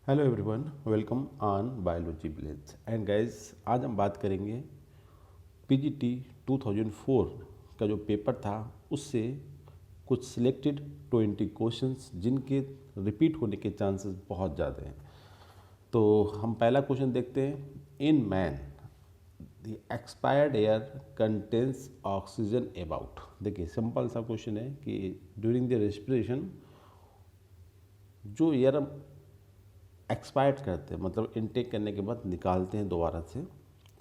Hello everyone, welcome on biology village. And guys, आज हम बात करेंगे पीजीटी 2004 का जो पेपर था उससे कुछ सिलेक्टेड 20 क्वेश्चंस जिनके रिपीट होने के चांसेस बहुत ज़्यादा हैं। तो हम पहला क्वेश्चन देखते हैं। In man the expired air contains oxygen about. देखिए, सिंपल सा क्वेश्चन है कि ड्यूरिंग द रेस्पिरेशन जो एयर हम एक्सपायर्ड करते हैं, मतलब इनटेक करने के बाद निकालते हैं दोबारा से,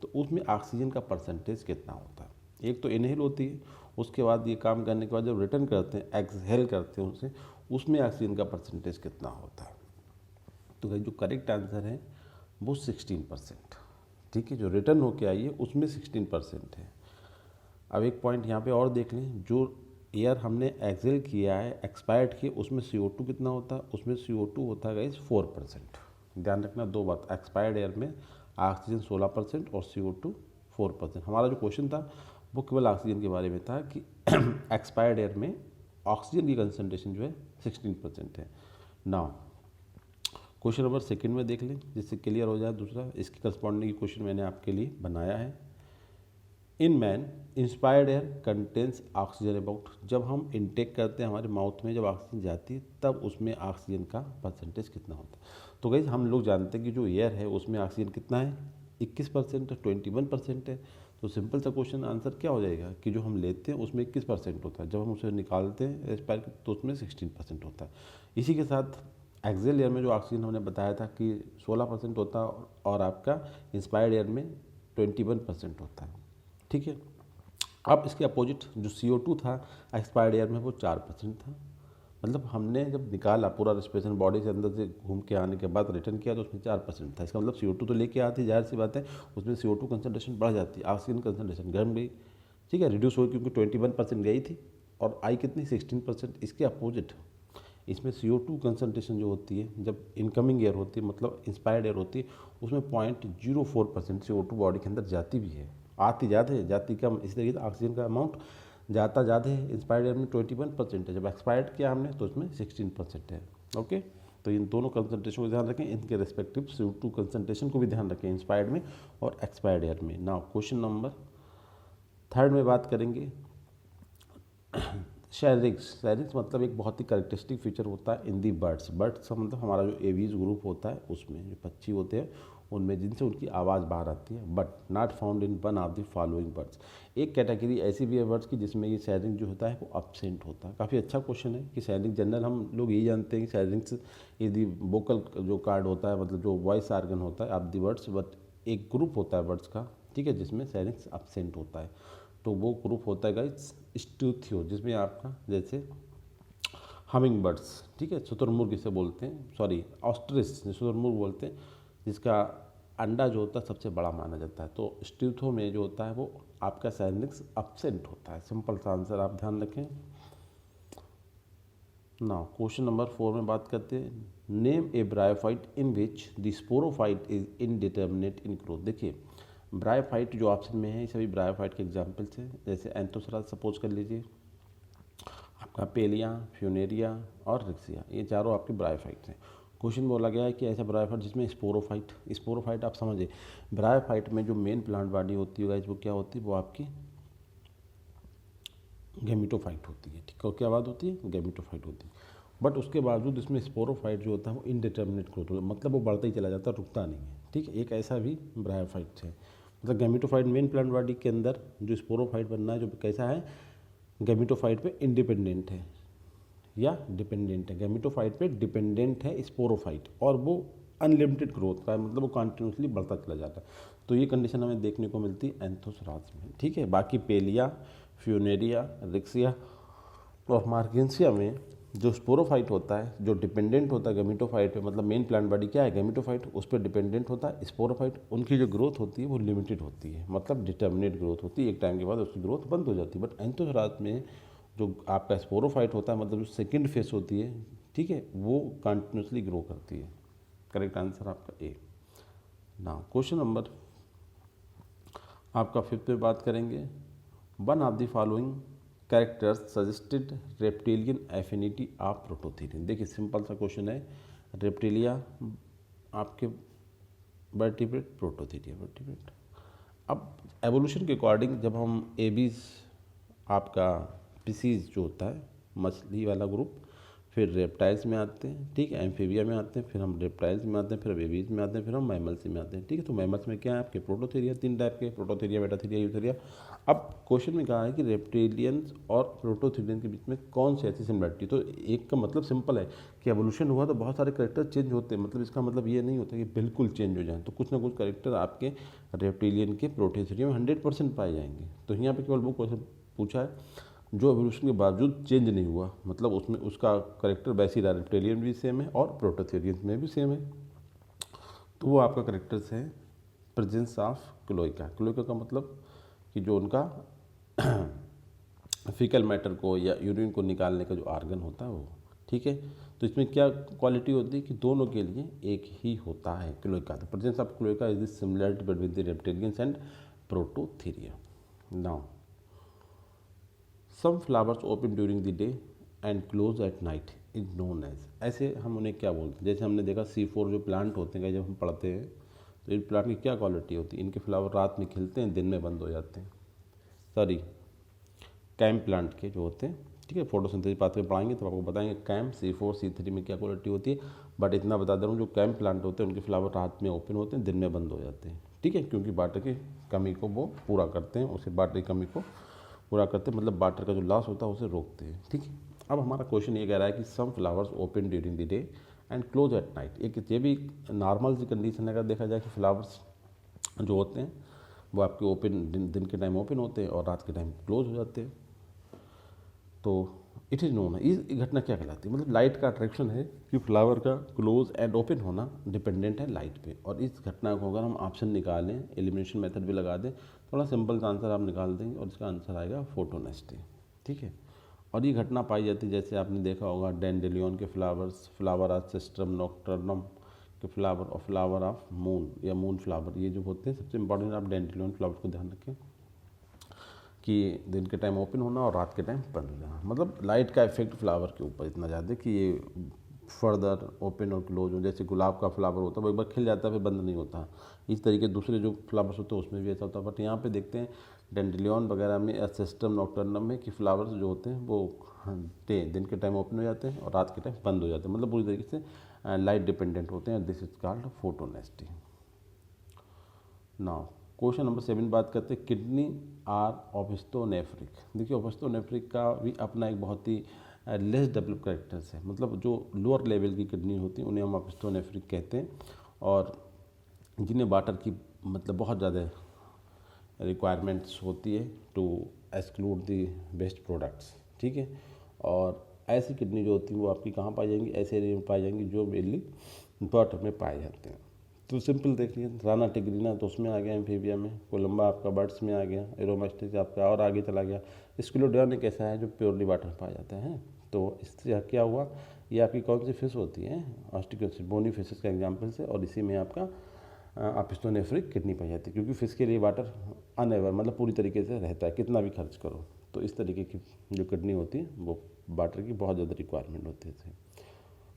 तो उसमें ऑक्सीजन का परसेंटेज कितना होता है। एक तो इनहेल होती है, उसके बाद ये काम करने के बाद जब रिटर्न करते हैं, एक्सहेल करते हैं उसे, उसमें ऑक्सीजन का परसेंटेज कितना होता है। तो भाई जो करेक्ट आंसर है वो 16%। ठीक है, जो रिटर्न होके आई है उसमें 16% है। अब एक पॉइंट यहाँ पे और देख लें, जो एयर हमने एक्सेल किया है, एक्सपायर्ड किया, उसमें CO2 कितना होता है, उसमें CO2 होता है गाइस 4%। ध्यान रखना दो बात, एक्सपायर्ड एयर में ऑक्सीजन 16% और CO2 4%। हमारा जो क्वेश्चन था वो केवल ऑक्सीजन के बारे में था कि एक्सपायर्ड एयर में ऑक्सीजन की कंसनट्रेशन जो है 16% है। नाउ क्वेश्चन नंबर सेकंड में देख लें, जिससे क्लियर हो जाए। दूसरा इसके करस्पॉन्डिंग क्वेश्चन मैंने आपके लिए बनाया है। In man inspired air contains oxygen about. जब हम इनटेक करते हैं, हमारे माउथ में जब ऑक्सीजन जाती है तब उसमें ऑक्सीजन का परसेंटेज कितना होता है। तो गाइस, हम लोग जानते हैं कि जो एयर है उसमें ऑक्सीजन कितना है, 21% है, 21% है। तो सिंपल सा क्वेश्चन आंसर क्या हो जाएगा कि जो हम लेते हैं उसमें 21% होता है, जब हम उसे निकालते हैं एक्सपायर तो उसमें 16% होता है। इसी के साथ एक्सेल एयर में जो ऑक्सीजन हमने बताया था कि 16% होता है और आपका इंस्पायर्ड एयर में 21% होता है। ठीक है। अब इसके अपोजिट जो CO2 था एक्सपायर्ड एयर में, वो 4% था। मतलब हमने जब निकाला पूरा रेस्पिरेशन बॉडी से अंदर से घूम के आने के बाद रिटर्न किया तो उसमें 4% था। इसका मतलब CO2 तो लेके आती, जाहिर सी बात है उसमें CO2 कंसनट्रेशन बढ़ जाती, ऑक्सीजन कंसनट्रेशन गर्म गई। ठीक है, रिड्यूस हो, क्योंकि 21% गई थी और आई कितनी 16%। इसके अपोजिट इसमें CO2 कंसनट्रेशन जो होती है जब इनकमिंग एयर होती है, मतलब इंस्पायर्ड एयर होती है, उसमें 0.04% CO2 बॉडी के अंदर जाती भी है। आती ज़्यादा है, जाती कम। इस तरीके से ऑक्सीजन का अमाउंट जाता ज़्यादा है। इंस्पायर्ड एयर में 21% है, जब एक्सपायर्ड किया हमने तो उसमें 16% है। ओके, तो इन दोनों कंसनट्रेशन को ध्यान रखें, इनके रेस्पेक्टिव CO2 कंसनट्रेशन को भी ध्यान रखें, इंस्पायर्ड में और एक्सपायर्ड एयर में। नाउ क्वेश्चन नंबर थर्ड में बात करेंगे शेरिंग्स। शेरिंग्स मतलब एक बहुत ही करेक्टरिस्टिक फीचर होता है इन दी बर्ड्स। बर्ड्स का मतलब हमारा जो एवीज ग्रुप होता है उसमें जो पक्षी होते हैं उनमें, जिनसे उनकी आवाज़ बाहर आती है, but not found in one of the following birds. एक कैटेगरी ऐसी भी है बर्ड्स की जिसमें ये शेरिंग जो होता है वो अब्सेंट होता है। काफ़ी अच्छा क्वेश्चन है कि शेरिंग, जनरल हम लोग यही जानते हैं कि शेरिंग्स यदि वोकल जो कार्ड होता है, मतलब जो वॉइस आर्गन होता है ऑफ द बर्ड्स, बट एक ग्रुप होता है बर्ड्स का, ठीक है, जिसमें शेरिंग्स अब्सेंट होता है। तो वो ग्रुप होता है गाइस स्ट्यूथियो, जिसमें आपका जैसे हमिंग बर्ड्स, ठीक है, शुतुरमुर्ग इसे बोलते हैं, सॉरी ऑस्ट्रिच शुतुरमुर्ग बोलते हैं, जिसका अंडा जो होता है सबसे बड़ा माना जाता है। तो स्ट्यूथो में जो होता है वो आपका साइनिक्स अब्सेंट होता है। सिंपल सा आंसर आप ध्यान रखें। नाउ क्वेश्चन नंबर 4 में बात करते हैं। Name A bryophyte in which the sporophyte is indeterminate in growth. देखिए, ब्रायोफाइट जो ऑप्शन में है ये सभी ब्रायोफाइट के एग्जाम्पल्स हैं। जैसे एंथोसरा सपोज कर लीजिए, आपका पेलिया, फ्यूनेरिया और रिक्सिया, ये चारों आपके ब्रायोफाइट्स हैं। क्वेश्चन बोला गया है कि ऐसा ब्रायोफाइट जिसमें स्पोरोफाइट आप समझिए, ब्रायोफाइट में जो मेन प्लांट बॉडी होती है वो क्या होती है, वो आपकी गेमिटोफाइट होती है। ठीक है, क्या बात होती है, गेमिटोफाइट होती है। बट उसके बावजूद इसमें स्पोरोफाइट जो होता है वो इनडिटर्मिनेट ग्रोथ होता है, मतलब वो बढ़ता ही चला जाता है, रुकता नहीं है। ठीक है, एक ऐसा भी ब्रायोफाइट है। मतलब गेमिटोफाइट मेन प्लांट बॉडी के अंदर जो स्पोरोफाइट बनना है, जो कैसा है, गेमिटोफाइट पे इंडिपेंडेंट है या डिपेंडेंट है। गेमिटोफाइट पे डिपेंडेंट है स्पोरोफाइट, और वो अनलिमिटेड ग्रोथ का है, मतलब वो कंटिन्यूसली बढ़ता चला जाता है। तो ये कंडीशन हमें देखने को मिलती है एंथोसराज में। ठीक है, बाकी पेलिया, फ्यूनेरिया, रिक्सिया और मार्गेंसिया में जो स्पोरोफाइट होता है, जो डिपेंडेंट होता है गेमिटोफाइट पे, मतलब मेन प्लांट बॉडी क्या है, गेमिटोफाइट, उस पर डिपेंडेंट होता है स्पोरोफाइट, उनकी जो ग्रोथ होती है वो लिमिटेड होती है, मतलब डिटर्मिनेट ग्रोथ होती है। एक टाइम के बाद उसकी ग्रोथ बंद हो जाती है। बट एंथोसराज में जो आपका स्पोरोफाइट होता है, मतलब जो सेकेंड फेस होती है, ठीक है, वो कंटिन्यूसली ग्रो करती है। करेक्ट आंसर आपका ए। ना क्वेश्चन नंबर आपका 5th पे बात करेंगे। One of the following characters suggested reptilian affinity of prototherian. देखिए, सिंपल सा क्वेश्चन है। रेप्टिलिया आपके वर्टिब्रेट, प्रोटोथीरिया वर्टिब्रेट। अब एवोल्यूशन के अकॉर्डिंग जब हम एबीज, आपका स्पीसीज जो होता है मछली वाला ग्रुप, फिर रेप्टाइल्स में आते हैं, ठीक है, एम्फीबिया में आते हैं, फिर हम रेप्टाइल्स में आते हैं, फिर बेबीज में आते हैं, फिर हम मैमल्स में आते हैं, ठीक है। तो मैमल्स में क्या है आपके प्रोटोथीरिया, 3 टाइप के, प्रोटोथीरिया, मेटाथीरिया, यूथीरिया। अब क्वेश्चन में कहा है कि रेप्टिलियंस और प्रोटोथीरियन के बीच में कौन सी ऐसी सिमिलरिटी। तो एक का मतलब सिंपल है कि एवोल्यूशन हुआ तो बहुत सारे करेक्टर चेंज होते हैं, मतलब इसका मतलब ये नहीं होता कि बिल्कुल चेंज हो जाए, तो कुछ ना कुछ करेक्टर आपके रेप्टिलियन के प्रोटोथीरिया में 100% पाए जाएंगे। तो यहाँ पे केवल वो क्वेश्चन पूछा है जो एवोल्यूशन के बावजूद चेंज नहीं हुआ, मतलब उसमें उसका करेक्टर वैसे ही रहा, रेप्टिलियन भी सेम है और प्रोटोथेरियन में भी सेम है। तो वो आपका करेक्टर्स है प्रेजेंस ऑफ क्लोइका। क्लोइका का मतलब कि जो उनका फीकल मैटर को या यूरिन को निकालने का जो आर्गन होता है वो, ठीक है। तो इसमें क्या क्वालिटी होती है कि दोनों के लिए एक ही होता है cloaca. The presence of cloaca is the similarity between the reptilians and prototheria. Now some flowers open during the day and close at night is known as. ऐसे हम उन्हें क्या बोलते हैं, जैसे हमने देखा C4 जो प्लांट होते हैं, जब हम पढ़ते हैं तो इन प्लांट की क्या क्वालिटी होती है, इनके फ्लावर रात में खिलते हैं, दिन में बंद हो जाते हैं। सॉरी, कैम प्लांट के जो होते हैं, ठीक है, फोटोसिंथेसिस पाथ में पढ़ाएंगे तो आपको बताएंगे कैम C4 C3 में क्या क्वालिटी होती है। बट इतना बता दे रहा हूँ, जो कैम प्लांट होते हैं उनके फ्लावर रात में ओपन होते हैं, दिन में बंद हो जाते हैं, ठीक है, क्योंकि वाटर की कमी को वो पूरा करते हैं, उसे वाटर की कमी को पूरा करते हैं, मतलब वाटर का जो लॉस होता है उसे रोकते हैं, ठीक है। अब हमारा क्वेश्चन ये कह रहा है कि some flowers open during the day and close at night. ये भी नॉर्मल सी कंडीशन है, अगर देखा जाए कि फ्लावर्स जो होते हैं वो आपके ओपन दिन के टाइम ओपन होते हैं और रात के टाइम क्लोज हो जाते हैं। तो इट इज़ नोन है, इस घटना क्या कहलाती है, मतलब लाइट का अट्रैक्शन है कि फ्लावर का क्लोज एंड ओपन होना डिपेंडेंट है लाइट पे। और इस घटना को अगर हम ऑप्शन निकालें, एलिमिनेशन मेथड भी लगा दें, थोड़ा सिंपल सा आंसर आप निकाल देंगे और इसका आंसर आएगा फोटोनेस्टी, ठीक है। और ये घटना पाई जाती है, जैसे आपने देखा होगा डैंडेलियन के फ्लावर्स, फ्लावर ऑफ सिस्टम नॉक्टर्नम के फ्लावर और फ्लावर ऑफ मून या मून फ्लावर, ये जो होते हैं सबसे इंपॉर्टेंट, आप डैंडेलियन फ्लावर को ध्यान रखें कि दिन के टाइम ओपन होना और रात के टाइम बंद हो जाना, मतलब लाइट का इफेक्ट फ्लावर के ऊपर इतना ज़्यादा कि ये फर्दर ओपन और क्लोज हो। जैसे गुलाब का फ्लावर होता है वो एक बार खिल जाता है फिर बंद नहीं होता, इस तरीके दूसरे जो फ्लावर्स होते हैं उसमें भी ऐसा होता है। बट यहाँ पे देखते हैं डेंडेलियन वगैरह में या सिस्टम नॉक्टर्नम में कि फ्लावर्स जो होते हैं वो दिन के टाइम ओपन हो जाते हैं और रात के टाइम बंद हो जाते हैं, मतलब पूरी तरीके से लाइट डिपेंडेंट होते हैं। This is called फोटोनेस्टी। Now question number 7 बात करते हैं किडनी आर ओपिस्टोनेफ्रिक। देखिए ओपिस्टोनेफ्रिक का भी अपना एक बहुत ही लेस डेवलप करेक्टर्स है, मतलब जो लोअर लेवल की किडनी होती हैं उन्हें हम ओपिस्टोनेफ्रिक कहते हैं, और जिन्हें वाटर की मतलब बहुत ज़्यादा रिक्वायरमेंट्स होती है to exclude the waste products, ठीक है। और ऐसी किडनी जो होती है वो आपकी कहाँ पाई जाएंगी, ऐसे एरिया में पाई जाएंगी जो मेनली वाटर में पाए जाते हैं। तो सिंपल देखिए, राना टिग्रीना तो उसमें आ गया एम्फीबिया में, कोलंबा आपका बर्ड्स में आ गया, एरोमास्टिस आपका और आगे चला गया, स्क्लोडियन एक ऐसा है जो प्योरली वाटर में पाया जाता है। तो इससे क्या हुआ, ये आपकी कौन सी फिश होती है, ऑस्टिकोसिस बोनी फिशेस का एग्जाम्पल से, और इसी में आपका ओपिस्टोनेफ्रिक किडनी पाई जाती है, क्योंकि फिश के लिए वाटर अनएवर मतलब पूरी तरीके से रहता है कितना भी खर्च करो। तो इस तरीके की जो किडनी होती है वो वाटर की बहुत ज़्यादा रिक्वायरमेंट होती है।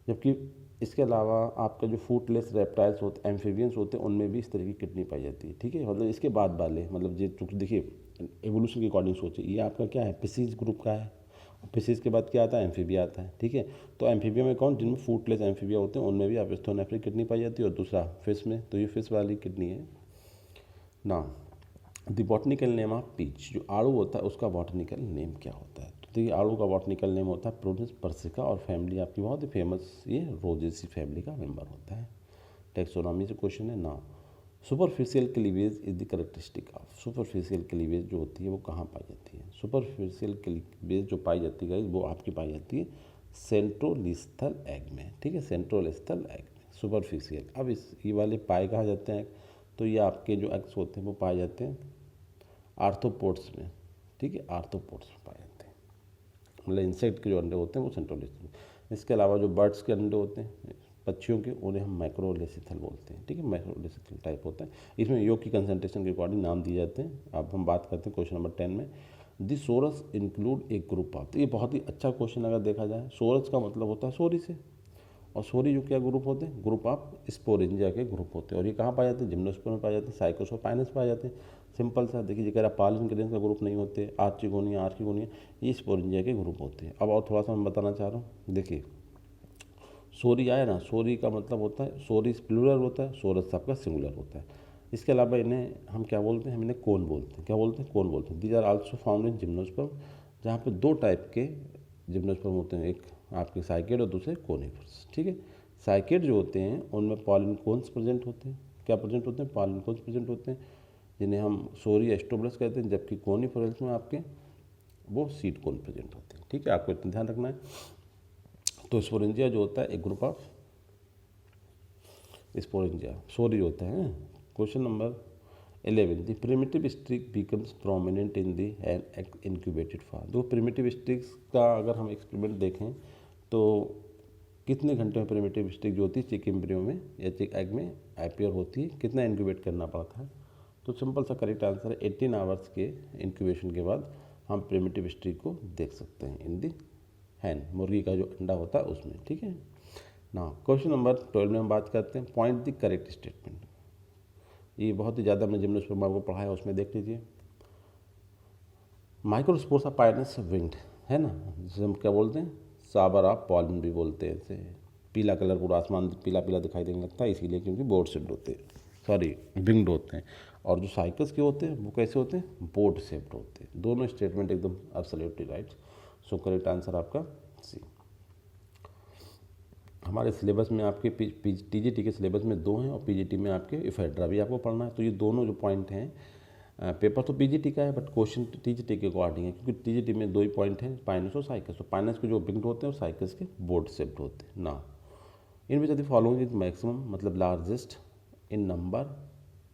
जबकि इसके अलावा आपका जो फूटलेस रेप्टाइल्स होते एम्फीबियंस होते हैं उनमें भी इस तरह की किडनी पाई जाती है, ठीक है। मतलब इसके बाद वाले मतलब ये देखिए एवोल्यूशन के अकॉर्डिंग सोचिए, ये आपका क्या है, पिसीज ग्रुप का है, पिसीज के बाद क्या आता है, एम्फीबिया आता है, ठीक है। तो एम्फीबिया में कौन, जिनमें फूटलेस एम्फीबिया होते हैं उनमें भी ओपिस्टोनेफ्रिक किडनी पाई जाती है, और दूसरा फिश में, तो ये फिश वाली किडनी है ना। The botanical name of peach, जो आड़ू होता है उसका बॉटनिकल नेम क्या होता है, तो ये आड़ू का बॉटनिकल नेम होता है प्रोडिस पर्सिका, और फैमिली आपकी बहुत ही फेमस ये रोजेसी फैमिली का मेंबर होता है। टेक्सोनॉमी से क्वेश्चन है ना। Superficial cleavage is the characteristic of, superficial cleavage जो होती है वो कहाँ पाई जाती है, सुपरफिशियल क्लीवेज जो पाई जाती है वो आपकी पाई जाती है सेंट्रोलिस्थल एग में, ठीक है, सेंट्रोलिस्थल एग में सुपरफिशियल। अब इस ये वाले पाए कहाँ जाते हैं, तो ये आपके जो एग्स होते हैं वो पाए जाते हैं आर्थ्रोपोड्स में, ठीक है, आर्थ्रोपोड्स में पाए जाते हैं, मतलब इंसेक्ट के जो अंडे होते हैं वो सेंट्रोलिस्ट में। इसके अलावा जो बर्ड्स के अंडे होते हैं पक्षियों के, उन्हें हम माइक्रोलेसिथल बोलते हैं, ठीक है, माइक्रोलेसिथल टाइप होता है। इसमें योग की कंसंट्रेशन के अकॉर्डिंग नाम दिए जाते हैं। अब हम बात करते हैं क्वेश्चन नंबर 10 में, दी सोरस इंक्लूड एक ग्रुप ऑफ, तो ये बहुत ही अच्छा क्वेश्चन अगर देखा जाए। सोरस का मतलब होता है सोरी से, और सोरी जो क्या ग्रुप होते हैं, ग्रुप ऑफ स्पोरेंजिया के ग्रुप होते हैं। और ये कहाँ पाए जाते हैं, जिम्नोस्पर्म में पाए जाते हैं, साइकोस और पाइनस पाए जाते हैं। सिंपल सा देखिए, कह रहा पॉलन ग्रेन्स का ग्रुप नहीं होते, आर्चिगोनिया ये स्पोरेंजिया के ग्रुप होते हैं। अब और थोड़ा सा मैं बताना चाह रहा हूँ, देखिए सोरी आया ना, सोरी का मतलब होता है, सोरी प्लूरल होता है, सोरस आपका सिंगुलर होता है। इसके अलावा इन्हें हम क्या बोलते हैं, हम इन्हें कोन बोलते हैं। क्या बोलते हैं, कोन बोलते हैं। These are also found in gymnosperm, जहाँ पे दो टाइप के जिम्नोस्पर्म होते हैं, एक आपके साइकेड और दूसरे कोनिफर्स। ठीक है, साइकेड जो होते हैं उनमें पॉलन कोन्स प्रेजेंट होते हैं। क्या प्रेजेंट होते हैं, पॉलन कोन्स प्रेजेंट होते हैं, जिन्हें हम सोरी एस्टोब्लस कहते हैं। जबकि कोनिफरल्स में आपके वो सीड कोन प्रेजेंट होते हैं। ठीक है, आपको इतना ध्यान रखना है। तो स्पोरेंजिया जो होता है एक ग्रुप ऑफ स्पोरेंजिया, सोरी होता है। Question number 11, the primitive streak becomes prominent in the an incubated form. दो प्रिमिटिव स्ट्रिक्स का अगर हम एक्सपेरिमेंट देखें तो कितने घंटे में प्रिमिटिव स्ट्रिक जो होती है चिक एम्ब्रियो में या चिक एग में अपीयर होती है, कितना इंक्यूबेट करना पड़ता है। तो सिंपल सा करेक्ट आंसर है 18 आवर्स के इंक्यूबेशन के बाद हम प्रिमिटिव स्ट्रिक को देख सकते हैं इन दी हैन, मुर्गी का जो अंडा होता है उसमें। ठीक है ना। क्वेश्चन नंबर 12 में हम बात करते हैं पॉइंट द करेक्ट स्टेटमेंट। ये बहुत ही ज़्यादा हमने जिम्नोस्पर्म आपको पढ़ाया, उसमें देख लीजिए। माइक्रोस्पोर्स ऑफ पाइनस विंग्ड है ना, जिसे हम क्या बोलते हैं, साबर ऑफ पॉलन भी बोलते हैं इसे। पीला कलर पूरा आसमान पीला पीला दिखाई देने लगता है, इसीलिए क्योंकि बोर्ड शेप्ड होते हैं, सॉरी विंग्ड होते हैं। और जो साइकस के होते हैं वो कैसे होते हैं, बोर्ड शेप्ड होते हैं। दोनों स्टेटमेंट एकदम absolutely right. So correct answer आपका सी। हमारे सिलेबस में आपके टीजीटी के सिलेबस में 2 हैं और पीजीटी में आपके इफेड्रा भी आपको पढ़ना है। तो ये दोनों जो पॉइंट हैं, पेपर तो पीजीटी का है बट क्वेश्चन टीजीटी के अकॉर्डिंग है, क्योंकि टीजीटी में 2 ही पॉइंट हैं, पाइनस और साइकस। तो पाइनस के जो विंग्ड होते हैं और साइकस के बोर्ड शेप्ड होते हैं ना। In which of the following is maximum, मतलब largest in number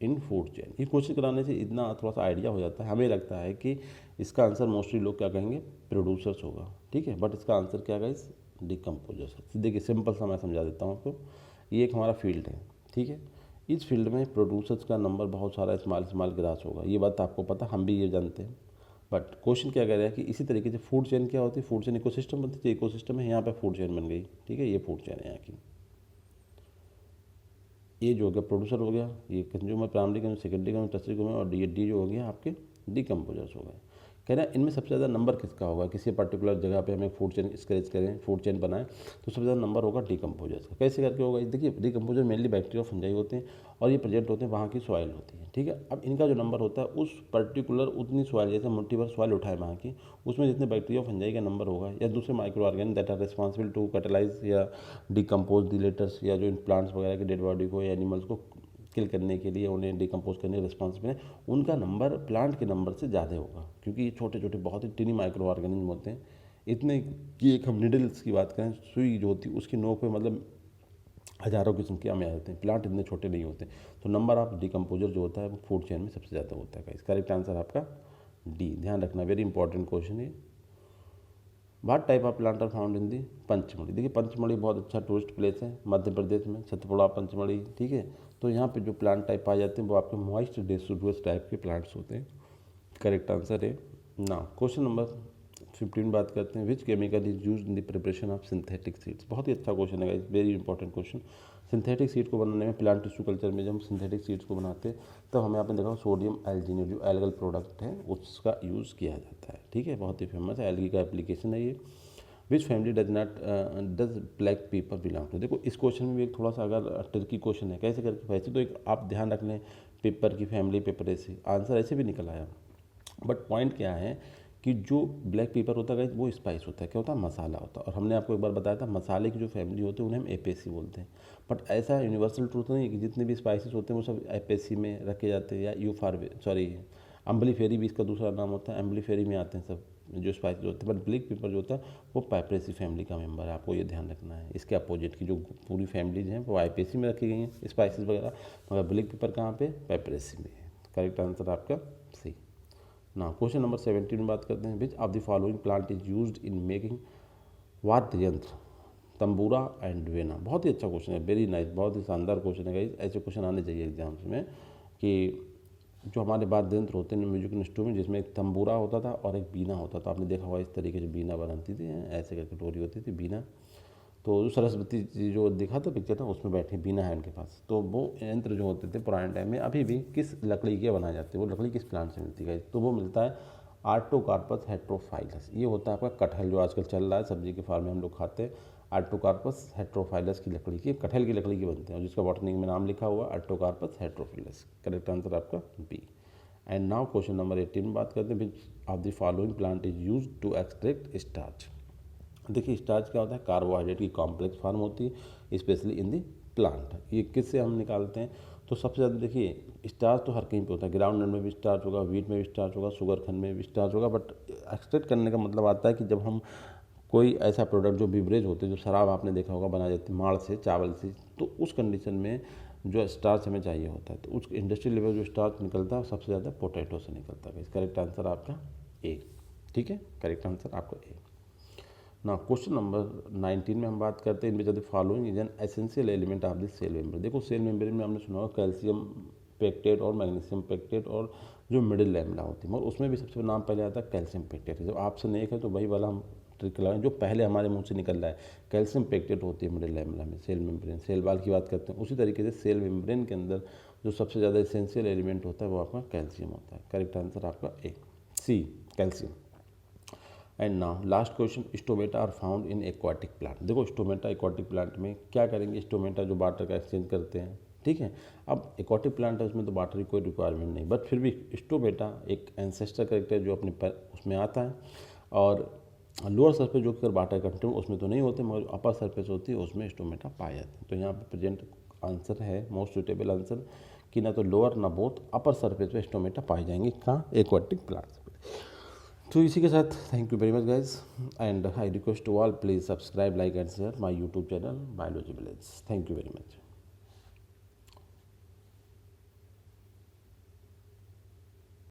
in food chain. ये क्वेश्चन कराने से इतना थोड़ा सा आइडिया हो जाता है, हमें लगता है कि इसका आंसर मोस्टली लोग क्या कहेंगे, प्रोड्यूसर्स होगा। ठीक है, बट इसका आंसर क्या गाइस, डिकम्पोजर्स। देखिए सिंपल सा मैं समझा देता हूँ आपको। ये एक हमारा फील्ड है, ठीक है। इस फील्ड में प्रोड्यूसर्स का नंबर बहुत सारा स्मॉल ग्रास होगा, ये बात आपको पता, हम भी ये जानते हैं। बट क्वेश्चन क्या कह रहा है कि इसी तरीके से फूड चेन क्या होती है, फूड चेन इकोसिस्टम बनती है, इकोसिस्टम है, यहाँ पे फूड चेन बन गई। ठीक है, ये फूड चेन है यहाँ की। ये जो हो गया प्रोड्यूसर हो गया, ये consumer, primary consumer, secondary consumer, tertiary consumer, और डी जो हो गया आपके डिकम्पोजर्स हो गए। कह रहा है इनमें सबसे ज़्यादा नंबर किसका होगा, किसी पर्टिकुलर जगह पे हमें फूड चेन स्क्रैच करें, फूड चेन बनाएं, तो सबसे ज़्यादा नंबर होगा डिकम्पोजर्स का। कैसे करके होगा, देखिए डिकम्पोजर मेनली बैक्टीरिया फंजाई होते हैं और ये प्रेजेंट होते हैं वहाँ की सॉइल होती है। ठीक है, अब इनका जो नंबर होता है उस पर्टिकुलर उतनी सॉइल, जैसे मुट्ठी भर सॉइल उठाए वहाँ की, उसमें जितने बैक्टीरिया फंजाई का नंबर होगा या दूसरे microorganism that are responsible to catalyse या डिकम्पोज द लेटर्स, या जो इन प्लांट्स वगैरह के डेड बॉडी को या एनिमल्स को किल करने के लिए, उन्हें डिकम्पोज करने के रिस्पॉन्सिबल है, उनका नंबर प्लांट के नंबर से ज़्यादा होगा। क्योंकि ये छोटे छोटे बहुत ही टिनी माइक्रो ऑर्गेनिज्म होते हैं, इतने कि एक हम निडल्स की बात करें, सुई जो होती है उसकी नोक पे मतलब हज़ारों किस्म के आम आते हैं। प्लांट इतने छोटे नहीं होते, तो नंबर ऑफ डिकम्पोजर जो होता है वो फूड चेन में सबसे ज़्यादा होता है। इसका करेक्ट आंसर आपका डी। ध्यान रखना, वेरी इंपॉर्टेंट क्वेश्चन है। What type of plant are found in the Pachmarhi. देखिए पंचमढ़ी बहुत अच्छा टूरिस्ट प्लेस है मध्य प्रदेश में, सतपुड़ा पंचमढ़ी। ठीक है, तो यहाँ पे जो प्लांट टाइप पाए जाते हैं वो आपके मॉइस्ट डेसिडुअस टाइप के प्लांट्स होते हैं। करेक्ट आंसर है ना। क्वेश्चन नंबर 15 बात करते हैं, which chemical is use in the preparation of synthetic seeds. बहुत ही अच्छा क्वेश्चन है, very important question. Synthetic seed को बनाने में, प्लांट टिश्यू कल्चर में जब हम सिंथेटिक सीड्स को बनाते हैं तब हमें आपने देखा सोडियम एल्जीनेट जो एल्गल प्रोडक्ट है उसका यूज़ किया जाता है। ठीक है, बहुत ही फेमस है, एल्गी का एप्लीकेशन है ये। Which family does black pepper belong to. देखो इस क्वेश्चन में भी एक थोड़ा सा अगर ट्रिकी क्वेश्चन है, कैसे करके, वैसे तो एक आप ध्यान रख लें पेपर की फैमिली, पेपरेसी, आंसर ऐसे भी निकल आया। बट पॉइंट क्या है कि जो ब्लैक पेपर होता है वो स्पाइस होता है, क्या होता है, मसाला होता है। और हमने आपको एक बार बताया था मसाले की जो फैमिली होती है उन्हें हम एपेसी बोलते हैं। बट ऐसा यूनिवर्सल ट्रूथ नहीं है कि जितने भी स्पाइसेस होते हैं वो सब एपेसी में रखे जाते हैं, या अम्बलीफेरी भी इसका दूसरा नाम होता है, अम्बलीफेरी में आते हैं सब जो स्पाइसेस होते हैं। बट ब्लैक पेपर जो होता है वो पाइपरेसी फैमिली का मेंबर है, आपको ये ध्यान रखना है। इसके अपोजिट की जो पूरी फैमिलीज हैं वो आईपेसी में रखी गई हैं स्पाइसेस वगैरह, मगर ब्लैक पेपर कहाँ पे, पाइपरेसी में है। करेक्ट आंसर आपका सी ना। क्वेश्चन नंबर 17 में बात करते हैं, which of the following plant is used in making वाद्य यंत्र, तंबूरा एंड वेना। बहुत ही अच्छा क्वेश्चन है, वेरी नाइस, बहुत ही शानदार क्वेश्चन है। ऐसे क्वेश्चन आने चाहिए एग्जाम्स में कि जो हमारे वाद्य यंत्र होते हैं म्यूजिक इंस्ट्रूमेंट, जिसमें एक तंबूरा होता था और एक बीना होता था। आपने देखा होगा इस तरीके से बीना बनाती थी, ऐसे करके डोरी होती थी बीना। तो जो सरस्वती जी जो दिखा था पिक्चर ना, उसमें बैठे बिना हैंड के पास, तो वो यंत्र जो होते थे पुराने टाइम में अभी भी किस लकड़ी के बनाए जाते हैं, वो लकड़ी किस प्लांट से मिलती है, तो वो मिलता है आर्टोकार्पस हेट्रोफाइलस। ये होता है आपका कटहल जो आजकल चल रहा है, सब्जी के फार्म में हम लोग खाते हैं। आर्टोकार्पस हेट्रोफाइलस की लकड़ी की, कटहल की लकड़ी की बनते हैं, और जिसका बॉटनी में नाम लिखा हुआ आर्टोकार्पस हेट्रोफाइलस। करेक्ट आंसर आपका B. And now question number 18 में बात करते हैं, which of the following plant is use to extract starch. देखिए स्टार्च क्या होता है, कार्बोहाइड्रेट की कॉम्प्लेक्स फॉर्म होती है स्पेशली इन दी प्लांट। ये किससे हम निकालते हैं, तो सबसे ज़्यादा देखिए स्टार्च तो हर कहीं पे होता है, ग्राउंड नट में भी स्टार्च होगा, व्हीट में भी स्टार्च होगा, शुगर खंड में भी स्टार्च होगा, बट एक्सट्रैक्ट करने का मतलब आता है कि जब हम कोई ऐसा प्रोडक्ट जो बिवरेज होते हैं, जो शराब आपने देखा होगा बनाया जाती है माड़ से, चावल से, तो उस कंडीशन में जो स्टार्च हमें चाहिए होता है, तो उस इंडस्ट्रियल लेवल जो स्टार्च निकलता है सबसे ज़्यादा पोटैटो से निकलता है। करेक्ट आंसर आपका ए। ठीक है, करेक्ट आंसर आपका ए। ना क्वेश्चन नंबर 19 में हम बात करते हैं, in which of the following is an essential element of the cell membrane. देखो सेल मेम्ब्रेन में हमने सुना होगा कैल्शियम पेक्टेट और मैग्नीशियम पेक्टेट और जो मिडिल लैमेला होती है, मगर उसमें भी सबसे नाम पहले आता है कैल्शियम पेक्टेट। जब ऑप्शन एक है तो वही वाला हम ट्रिक लगाएं जो पहले हमारे मुंह से निकल रहा है, कैल्शियम पेक्टेट होती है मिडिल लैमेला में। सेल मेम्ब्रेन, सेल वाल की बात करते हैं, उसी तरीके से सेल मेम्ब्रेन के अंदर जो सबसे ज़्यादा एसेंशियल एलिमेंट होता है वो आपका कैल्शियम होता है। करेक्ट आंसर आपका A, C, calcium. And now last question, stomata are found in aquatic plant. देखो स्टोमेटा एक्वाटिक प्लांट में क्या करेंगे, स्टोमेटा जो वाटर का एक्सचेंज करते हैं, ठीक है। अब एक्वाटिक प्लांट है उसमें तो वाटर की कोई रिक्वायरमेंट नहीं, बट फिर भी स्टोमेटा एक एंसेस्टर कैरेक्टर जो अपने उसमें आता है, और लोअर सरफेस जो कि वाटर कंटेंट उसमें तो नहीं होते, मगर अपर सरफेस होती है उसमें स्टोमेटा पाए जाते हैं। तो यहाँ पर प्रेजेंट आंसर है मोस्ट सुटेबल आंसर कि ना तो लोअर ना बोथ अपर सरफेस पे स्टोमेटा पाए जाएंगे कहाँ, एक्वाटिक प्लांट्स। तो इसी के साथ thank you very much guys, and I request to all please subscribe, like and share my YouTube channel biology village. Thank you very much.